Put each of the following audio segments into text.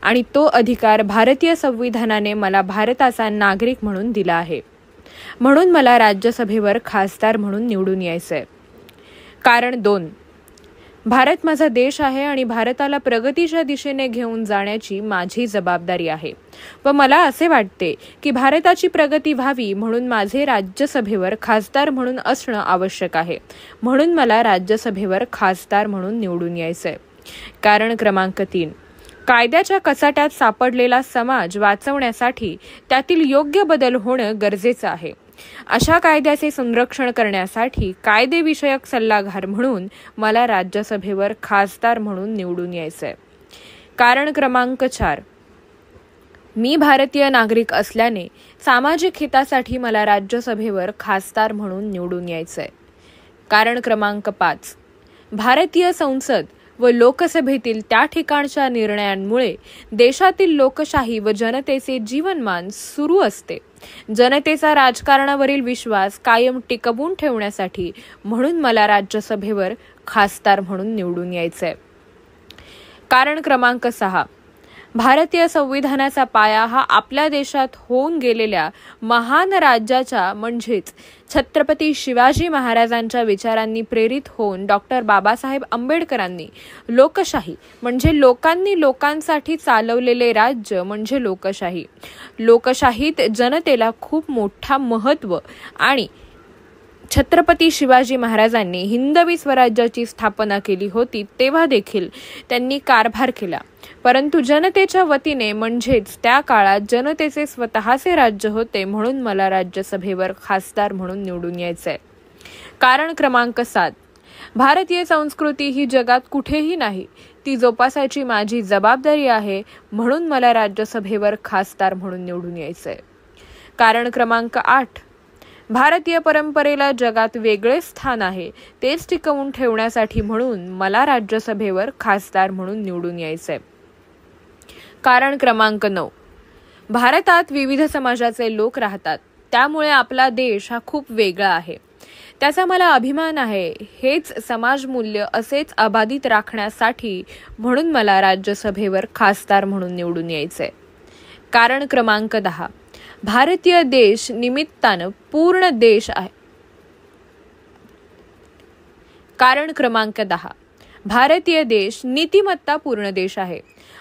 आणि तो अधिकार भारतीय संविधानाने मला भारताचा नागरिक म्हणून दिला आहे. म्हणून मला राज्यसभेवर खासदार म्हणून निवडून यायचंय. कारण 2, भारत माझा देश आहे आणि भारताला प्रगतीच्या दिशेने घेऊन जाण्याची माझी जबाबदारी आहे व मला असे वाटते की भारताची प्रगती व्हावी म्हणून माझे राज्यसभेवर खासदार म्हणून असणं आवश्यक आहे. म्हणून मला राज्यसभेवर खासदार म्हणून निवडून यायचंय. कारण क्रमांक 3, कायद्याच्या कचाट्यात सापडलेला समाज वाचवण्यासाठी त्यातील योग्य बदल होणं गरजेचं आहे. अशा कायद्याचे संरक्षण करण्यासाठी कायदेविषयक सल्लागार म्हणून मला राज्यसभेवर खासदार म्हणून निवडून यायचंय. कारण क्रमांक 4, मी भारतीय नागरिक असल्याने सामाजिक हितासाठी मला राज्यसभेवर खासदार म्हणून निवडून यायचंय. कारण क्रमांक 5, भारतीय संसद व लोकसभेतील त्या ठिकाणच्या निर्णयांमुळे देशातील लोकशाही व जनतेचे जीवनमान सुरू असते. जनतेचा राजकारणावरील विश्वास कायम टिकवून ठेवण्यासाठी म्हणून मला राज्यसभेवर खासदार म्हणून निवडून यायचंय. कारण क्रमांक 6, भारतीय संविधानाचा पाया हा आपल्या देशात होऊन गेलेल्या महान राज्याच्या म्हणजेच छत्रपती शिवाजी महाराजांच्या विचारांनी प्रेरित होऊन डॉक्टर बाबासाहेब आंबेडकरांनी लोकशाही म्हणजे लोकांनी लोकांसाठी चालवलेले राज्य म्हणजे लोकशाही. लोकशाहीत जनतेला खूप मोठा महत्त्व आणि छत्रपती शिवाजी महाराजांनी हिंदवी स्वराज्याची स्थापना केली होती तेव्हा देखील त्यांनी कारभार केला. परंतु जनतेच्या वतीने म्हणजेच त्या काळात जनतेचे स्वतःचे राज्य होते म्हणून मला राज्यसभेवर खासदार म्हणून निवडून यायचंय. कारण क्रमांक 7, भारतीय संस्कृती ही जगात कुठेही नाही, ती जोपासायची माझी जबाबदारी आहे म्हणून मला राज्यसभेवर खासदार म्हणून निवडून यायचंय. कारण क्रमांक 8, भारतीय परंपरेला जगात वेगळे स्थान आहे तेच टिकवून ठेवण्यासाठी म्हणून मला राज्यसभेवर खासदार म्हणून निवडून यायचंय. कारण क्रमांक 9, भारतात विविध समाजाचे लोक राहतात त्यामुळे आपला देश हा खूप वेगळा आहे. त्याचा मला अभिमान आहे. हेच समाजमूल्य असेच अबाधित राखण्यासाठी म्हणून मला राज्यसभेवर खासदार म्हणून निवडून यायचंय. कारण क्रमांक 10, भारतीय देश निमित्तानं पूर्ण देश आहे. कारण क्रमांक 10, भारतीय देश नीतिमत्ता पूर्ण देश आहे.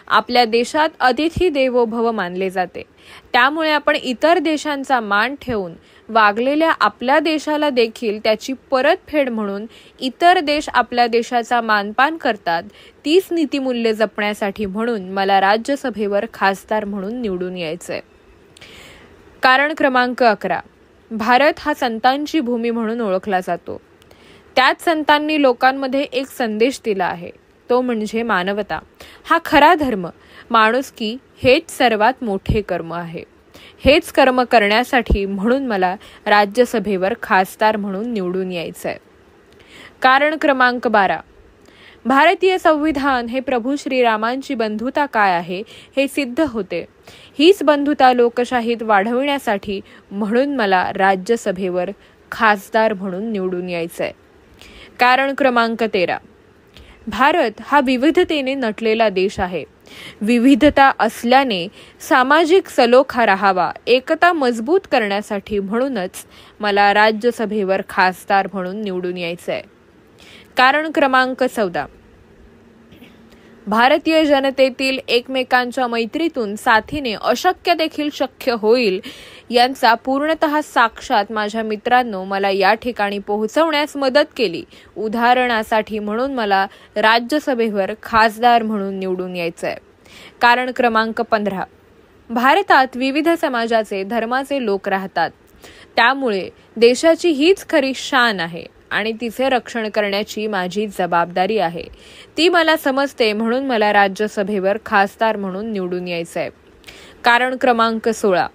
आपल्या देशात अतिथी देवो भव मानले जाते. त्यामुळे आपण इतर देशांचा मान ठेवून वागलेल्या आपल्या देशाला देखील त्याची परतफेड म्हणून इतर देश आपल्या देशाचा मानपान करतात. तीच नीतिमूल्य जपण्यासाठी म्हणून मला राज्यसभेवर खासदार म्हणून निवडून यायचंय. कारण क्रमांक 11, भारत हा संतांची भूमी म्हणून ओळखला जातो. त्याच संतांनी लोकांमध्ये एक संदेश दिला आहे, तो म्हणजे मानवता. हा खरा धर्म, माणुसकी हेच सर्वात मोठे कर्म आहे. हेच कर्म करण्यासाठी म्हणून मला राज्यसभेवर खासदार म्हणून निवडून यायचंय. कारण क्रमांक 12, भारतीय संविधान हे प्रभू श्रीरामांची बंधुता काय आहे हे सिद्ध होते. हीच बंधुता लोकशाहीत वाढविण्यासाठी म्हणून मला राज्यसभेवर खासदार म्हणून निवडून यायचंय. कारण क्रमांक 13, भारत हा विविधतेने नटलेला देश आहे. विविधता असल्याने सामाजिक सलोखा राहावा, एकता मजबूत करण्यासाठी म्हणूनच मला राज्यसभेवर खासदार म्हणून निवडून यायचंय. कारण क्रमांक 14, भारतीय जनतेतील एकमेकांच्या मैत्रीतून साथीने अशक्य देखील शक्य होईल यांचा पूर्णतः साक्षात माझ्या मित्रांनो मला या ठिकाणी पोहोचवण्यास मदत केली. उदाहरणासाठी म्हणून मला राज्यसभेवर खासदार म्हणून निवडून यायचंय. कारण क्रमांक 15, भारतात विविध समाजाचे धर्माचे लोक राहतात. त्यामुळे देशाची हीच खरी शान आहे आणि तिचे रक्षण करण्याची माझी जबाबदारी आहे. ती मला समजते म्हणून मला राज्यसभेवर खासदार म्हणून निवडून यायचंय. कारण क्रमांक 16,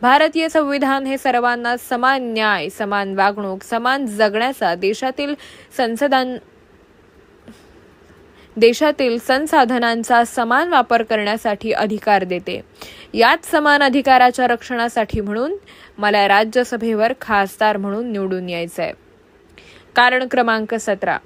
भारतीय संविधान हे सर्वांना समान न्याय, समान वागणूक, समान जगण्याचा देशातील संसाधनांचा समान वापर करण्यासाठी अधिकार देते. याच समान अधिकाराच्या रक्षणासाठी म्हणून मला राज्यसभेवर खासदार म्हणून निवडून यायचंय. कारण क्रमांक 17,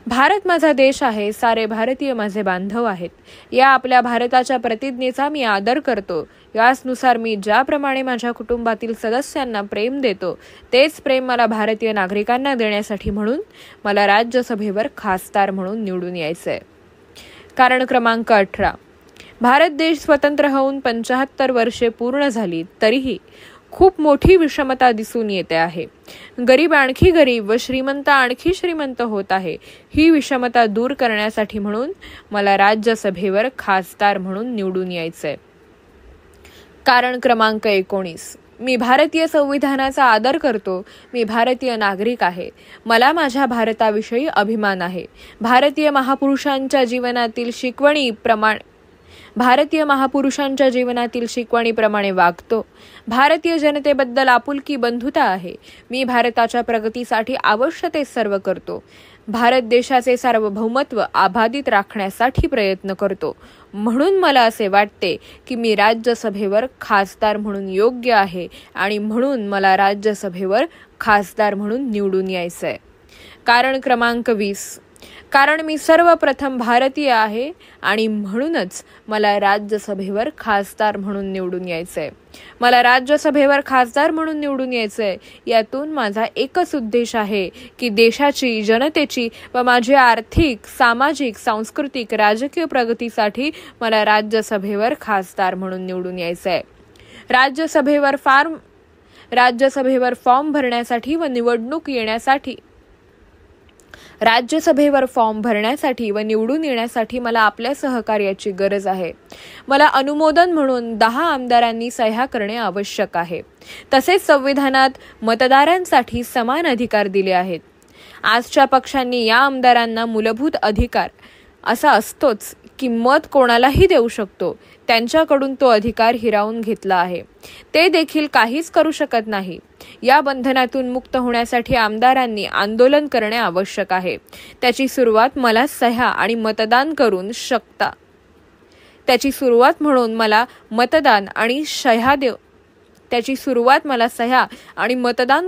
भारत माझा देश आहे, सारे भारतीय माझे बांधव आहेत. या आपल्या भारताच्या प्रतिज्ञेचा मी आदर करतो. याचनुसार मी ज्याप्रमाणे माझ्या कुटुंबातील सदस्यांना प्रेम देतो, तेच प्रेम मला भारतीय नागरिकांना देण्यासाठी म्हणून मला राज्यसभेवर खासदार म्हणून निवडून यायचंय. कारण क्रमांक 18. भारत देश स्वतंत्र होऊन 75 वर्षे पूर्ण झाली तरीही खूप मोठी विषमता दिसून येते आहे. गरीब आणखी गरीब व श्रीमंत आणखी श्रीमंत होत आहे. ही विषमता दूर करण्यासाठी म्हणून मला राज्यसभेवर खासदार म्हणून निवडून यायचंय. कारण क्रमांक 19. मी भारतीय संविधानाचा आदर करतो. मी भारतीय नागरिक आहे. मला माझ्या भारताविषयी अभिमान आहे. भारतीय महापुरुषांच्या जीवनातील शिकवणीप्रमाणे वागतो. भारतीय जनतेबद्दल आपुलकी बंधुता आहे. मी भारताच्या प्रगतीसाठी आवश्यक ते सर्व करतो. भारत देशाचे सार्वभौमत्व अबाधित राखण्यासाठी प्रयत्न करतो. म्हणून मला असे वाटते की मी राज्यसभेवर खासदार म्हणून योग्य आहे आणि म्हणून मला राज्यसभेवर खासदार म्हणून निवडून यायचंय. कारण क्रमांक 20. कारण मी सर्वप्रथम भारतीय आहे आणि म्हणूनच मला राज्यसभेवर खासदार म्हणून निवडून यायचंय. मला राज्यसभेवर खासदार म्हणून निवडून यायचंय. यातून माझा एकच उद्देश आहे की देशाची, जनतेची व माझी आर्थिक, सामाजिक, सांस्कृतिक, राजकीय प्रगतीसाठी मला राज्यसभेवर खासदार म्हणून निवडून यायचंय. राज्यसभेवर फॉर्म भरण्यासाठी व निवडून येण्यासाठी मला आपल्या सहकार्याची गरज आहे. मला अनुमोदन म्हणून 10 आमदारांनी सह्या करणे आवश्यक आहे. तसेच संविधानात मतदारांसाठी समान अधिकार दिले आहेत. आजच्या पक्षांनी या आमदारांना मूलभूत अधिकार असा असतोच की मत कोणालाही देऊ शकतो. त्यांच्याकडून तो अधिकार हिरावून घेतला आहे. ते देखील काहीच करू शकत नाही. या बंधनातून मुक्त होण्यासाठी आमदारांनी आंदोलन करणे आवश्यक आहे. त्याची सुरुवात मला सह्या आणि मतदान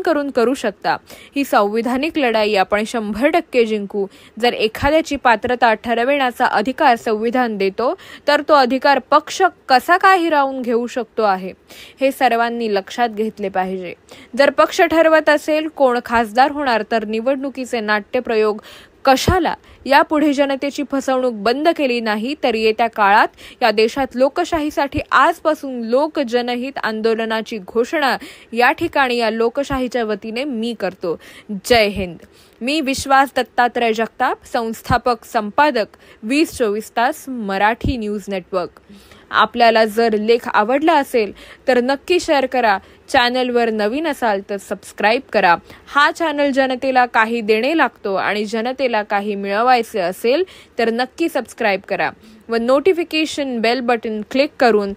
करून करू शकता. ही संविधानिक लढाई आपण 100% जिंकू. जर एखाद्याची पात्रता ठरविण्याचा अधिकार संविधान देतो तर तो अधिकार पक्ष कसा काय हिरावून घेऊ शकतो आहे हे सर्वांनी लक्षात घेतले पाहिजे. जर पक्ष ठरवत असेल कोण खासदार होणार तर निवडणुकीचे नाट्यप्रयोग कशाला? यापुढे जनतेची फसवणूक बंद केली नाही तर येत्या काळात या देशात लोकशाहीसाठी आजपासून लोक जनहित आंदोलनाची घोषणा या ठिकाणी या लोकशाहीच्या वतीने मी करतो. जय हिंद. मी विश्वास दत्तात्रय जगताप, संस्थापक संपादक 2024 तास मराठी न्यूज नेटवर्क. आपल्याला जर लेख आवडला असेल तर नक्की शेअर करा. चॅनलवर नवीन असाल तर सबस्क्राईब करा. हा चॅनल जनतेला काही देणे लागतो आणि जनतेला काही मिळवायचे असेल तर नक्की सबस्क्राईब करा व नोटिफिकेशन बेल बटन क्लिक करून